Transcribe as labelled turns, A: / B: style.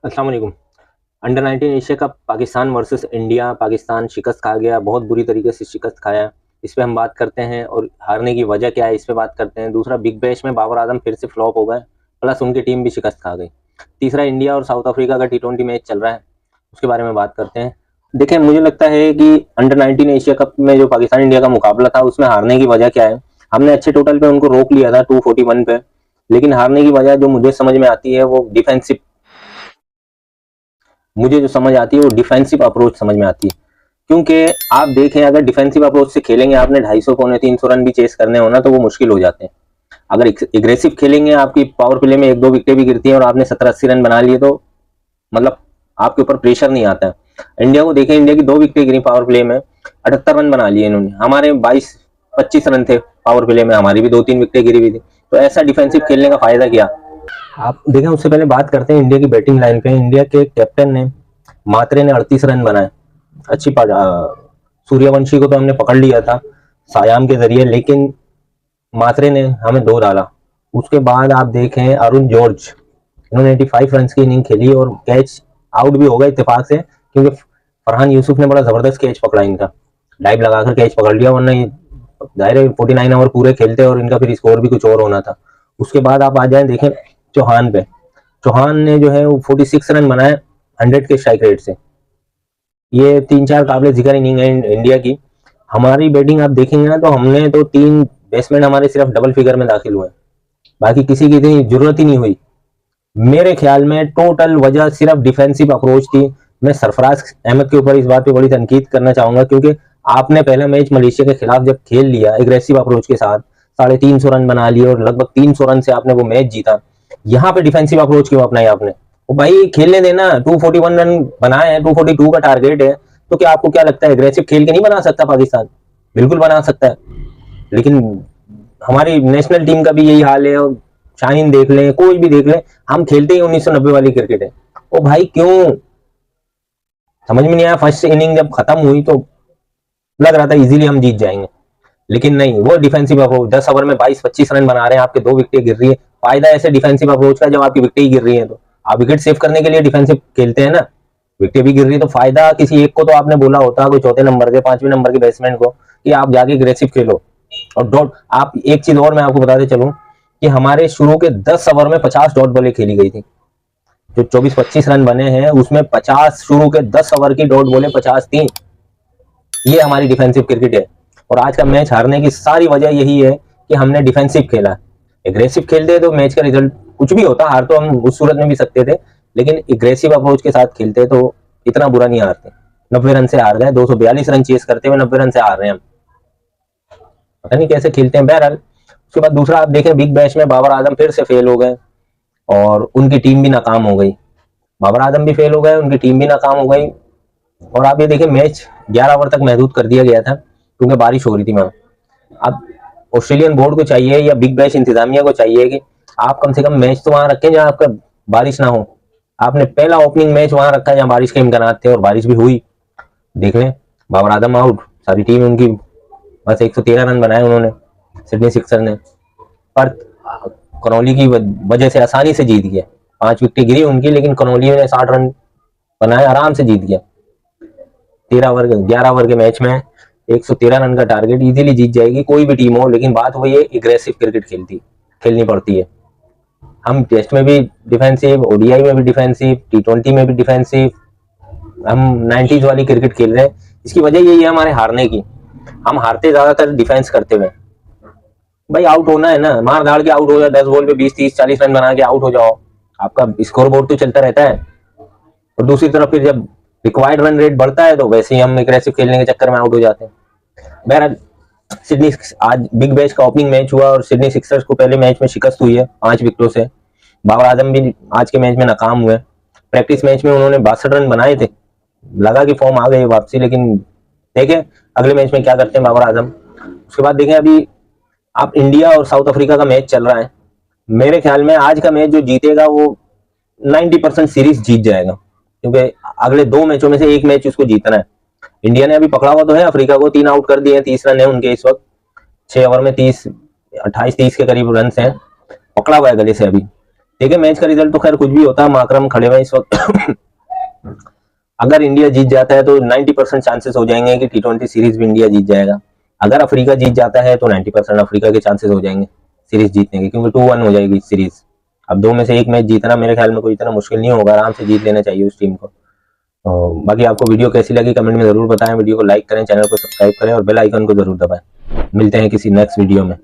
A: अस्सलाम वालेकुम। Under 19 Asia cup Pakistan versus India. Pakistan शिकस्त खा गया, बहुत बुरी तरीके से शिकस्त खाया। इस पे हम बात करते हैं और हारने की वजह क्या है इस पे बात करते हैं। दूसरा, बिग बैश में बाबर आजम फिर से फ्लॉप हो गए, प्लस उनकी टीम भी शिकस्त खा गई। तीसरा, इंडिया और साउथ अफ्रीका का T20 मैच चल रहा है, उसके बारे में बात करते हैं। देखिए, मुझे लगता है कि अंडर 19 एशिया कप में जो पाकिस्तान इंडिया का मुकाबला था उसमें हारने की वजह क्या है। हमने अच्छे टोटल पे उनको रोक लिया था 241 पे, लेकिन हारने की वजह जो मुझे समझ में आती है वो डिफेंसिव, मुझे जो समझ आती है वो डिफेंसिव अप्रोच समझ में आती है। क्योंकि आप देखें, अगर डिफेंसिव अप्रोच से खेलेंगे, आपने 250 पौने 300 रन भी चेस करने हो ना तो वो मुश्किल हो जाते हैं। अगर एग्रेसिव खेलेंगे, आपकी पावर प्ले में एक दो विकेटें भी गिरती हैं और आपने 70-80 रन बना लिए तो मतलब आपके ऊपर प्रेशर नहीं आता है। इंडिया को देखें, इंडिया की 2 विकेटें गिरी पावर प्ले में, 78 रन बना लिए इन्होंने। हमारे 22-25 रन थे पावर प्ले में, हमारी भी 2-3 विकेटें गिरी हुई थी। तो ऐसा डिफेंसिव खेलने का फायदा क्या। आप देखें, उससे पहले बात करते हैं इंडिया की बैटिंग लाइन पे। इंडिया के कैप्टन ने, मात्रे ने 38 रन बनाए। अच्छी सूर्यवंशी को तो हमने पकड़ लिया था सायाम के जरिए, लेकिन मात्रे ने हमें 2 डाला। उसके बाद आप देखें अरुण जॉर्ज, इन्होंने 85 रन की इनिंग खेली और कैच आउट भी हो गए इत्तेफाक से, क्योंकि फरहान यूसुफ ने बड़ा जबरदस्त कैच पकड़ा इनका, डाइव लगाकर कैच पकड़ लिया, वरना ये जाहिर है 49 ओवर पूरे खेलते और इनका फिर स्कोर भी कुछ और होना था। उसके बाद आप आ जाए देखें चौहान पे। चौहान ने जो है वो 46 रन बनाए 100 के स्ट्राइक रेट से। ये 3-4 काबिल जिक्र इनिंग है इंडिया की। हमारी बैटिंग आप देखेंगे ना तो हमने तो 3 बैट्समैन हमारे सिर्फ डबल फिगर में दाखिल हुए, बाकी किसी की इतनी जरूरत ही नहीं हुई। मेरे ख्याल में टोटल वजह सिर्फ डिफेंसिव अप्रोच थी। मैं सरफराज अहमद के ऊपर इस बात पे बड़ी तनकीद करना चाहूंगा, क्योंकि आपने पहला मैच मलेशिया के खिलाफ जब खेल लिया एग्रेसिव अप्रोच के साथ, 350 रन बना लिए और लगभग 300 रन से आपने वो मैच जीता। यहाँ पे डिफेंसिव अप्रोच क्यों अपनाई आपने। वो भाई खेलने देना, 241 रन बनाए हैं, 242 का टारगेट है। तो क्या आपको क्या लगता है एग्रेसिव खेल के नहीं बना सकता पाकिस्तान? बिल्कुल बना सकता है। लेकिन हमारी नेशनल टीम का भी यही हाल है। और शाहीन देख लें, कोई भी देख लें, हम खेलते ही 1990 वाली क्रिकेट है। ओ भाई क्यों, समझ में नहीं आया। फर्स्ट इनिंग जब खत्म हुई तो लग रहा था इजीली हम जीत जाएंगे, लेकिन नहीं, वो डिफेंसिव अप्रोच 10 ओवर में 22-25 रन बना रहे हैं, आपके 2 विकेटें गिर रही है। फायदा ऐसे डिफेंसिव अप्रोच का जब आपकी विकेटें ही गिर रही है तो आप विकेट सेव करने के लिए डिफेंसिव खेलते हैं ना। विकेटें भी गिर रही है तो फायदा किसी एक को तो आपने बोला होता, कोई चौथे नंबर के 5वें नंबर के बैट्समैन को, कि आप जाके अग्रेसिव खेलो। और डॉट, आप एक चीज और मैं आपको बताते चलूं कि हमारे शुरू के 10 ओवर में 50 डॉट बॉलें खेली गई थी। जो 24-25 रन बने हैं उसमें 50, शुरू के 10 ओवर की डॉट बॉलें 50 थी। ये हमारी डिफेंसिव क्रिकेट है। और आज का मैच हारने की सारी वजह यही है कि हमने डिफेंसिव खेला। एग्रेसिव खेलते तो मैच का रिजल्ट कुछ भी होता, हार तो हम उस सूरत में भी सकते थे, लेकिन एग्रेसिव अप्रोच के साथ खेलते तो इतना बुरा नहीं हारते। 90 रन से हार गए, 242 रन चेस करते हुए 90 रन से हार रहे हैं हम। पता नहीं कैसे खेलते हैं। बहरहाल, उसके बाद दूसरा आप देखें, बिग बैश में बाबर आजम फिर से फेल हो गए और उनकी टीम भी नाकाम हो गई। बाबर आजम भी फेल हो गए, उनकी टीम भी नाकाम हो गई। और आप ये देखें, मैच 11 ओवर तक महदूद कर दिया गया था क्योंकि बारिश हो रही थी वहां। अब ऑस्ट्रेलियन बोर्ड को चाहिए या बिग बैश इंतजामिया को चाहिए कि आप कम से कम मैच तो वहां रखें जहां आपका बारिश ना हो। आपने पहला ओपनिंग मैच वहां रखा जहां बारिश के इम्कान थे और बारिश भी हुई। देख लें, बाबर आजम आउट, सारी टीम उनकी, बस 113 रन बनाए उन्होंने, सिडनी सिक्सर ने। पर करौली की वजह से आसानी से जीत गया। 5 विकेट गिरी उनकी, लेकिन करौली ने 60 रन बनाए, आराम से जीत गया। 11 ओवर के मैच में 113 रन का टारगेट, इजीली जीत जाएगी कोई भी टीम हो। लेकिन बात वही है, एग्रेसिव क्रिकेट खेलनी पड़ती है। हम टेस्ट में भी डिफेंसिव, ओडीआई में भी डिफेंसिव, T20 में भी डिफेंसिव, हम 90s वाली क्रिकेट खेल रहे हैं। इसकी वजह यही है हमारे हारने की। हम हारते ज्यादातर डिफेंस करते हुए। भाई आउट होना है ना, मार धाड़ के आउट हो जाओ, 10 बॉल पे 20-30-40 रन बना के आउट हो जाओ, आपका स्कोर बोर्ड तो चलता रहता है। और दूसरी तरफ फिर जब रिक्वायर्ड रन रेट बढ़ता है तो वैसे ही हम एग्रेसिव खेलने के चक्कर में आउट हो जाते हैं। बहरहाल, सिडनी, आज बिग बैश का ओपनिंग मैच हुआ और सिडनी सिक्सर्स को पहले मैच में शिकस्त हुई है 5 विकेटों से। बाबर आजम भी आज के मैच में नाकाम हुए। प्रैक्टिस मैच में उन्होंने 62 रन बनाए थे, लगा कि फॉर्म आ गई वापसी, लेकिन देखें अगले मैच में क्या करते हैं बाबर आजम। उसके बाद देखें, अभी आप इंडिया और साउथ अफ्रीका का मैच चल रहा है। मेरे ख्याल में आज का मैच जो जीतेगा वो 90% सीरीज जीत जाएगा, क्योंकि अगले 2 मैचों में से एक मैच उसको जीतना है। इंडिया ने अभी पकड़ा हुआ तो है अफ्रीका को, 3 आउट कर दिए, 30 रन है उनके इस वक्त। 6 ओवर में 30, 28-30 के करीब रन हैं, पकड़ा हुआ है गले से अभी। देखिए मैच का रिजल्ट तो खैर कुछ भी होता है, माकरम खड़े हुए इस वक्त अगर इंडिया जीत जाता है तो 90% चांसेस हो जाएंगे कि T20 सीरीज भी इंडिया जीत जाएगा। अगर अफ्रीका जीत जाता है तो 90% अफ्रीका के चांसेस हो जाएंगे सीरीज जीतने के, क्योंकि 2-1 हो जाएगी सीरीज। अब दो में से एक मैच जीतना मेरे ख्याल में कोई इतना मुश्किल नहीं होगा, आराम से जीत लेना चाहिए उस टीम को। तो बाकी आपको वीडियो कैसी लगी कमेंट में जरूर बताएं, वीडियो को लाइक करें, चैनल को सब्सक्राइब करें और बेल आइकन को जरूर दबाएं। मिलते हैं किसी नेक्स्ट वीडियो में।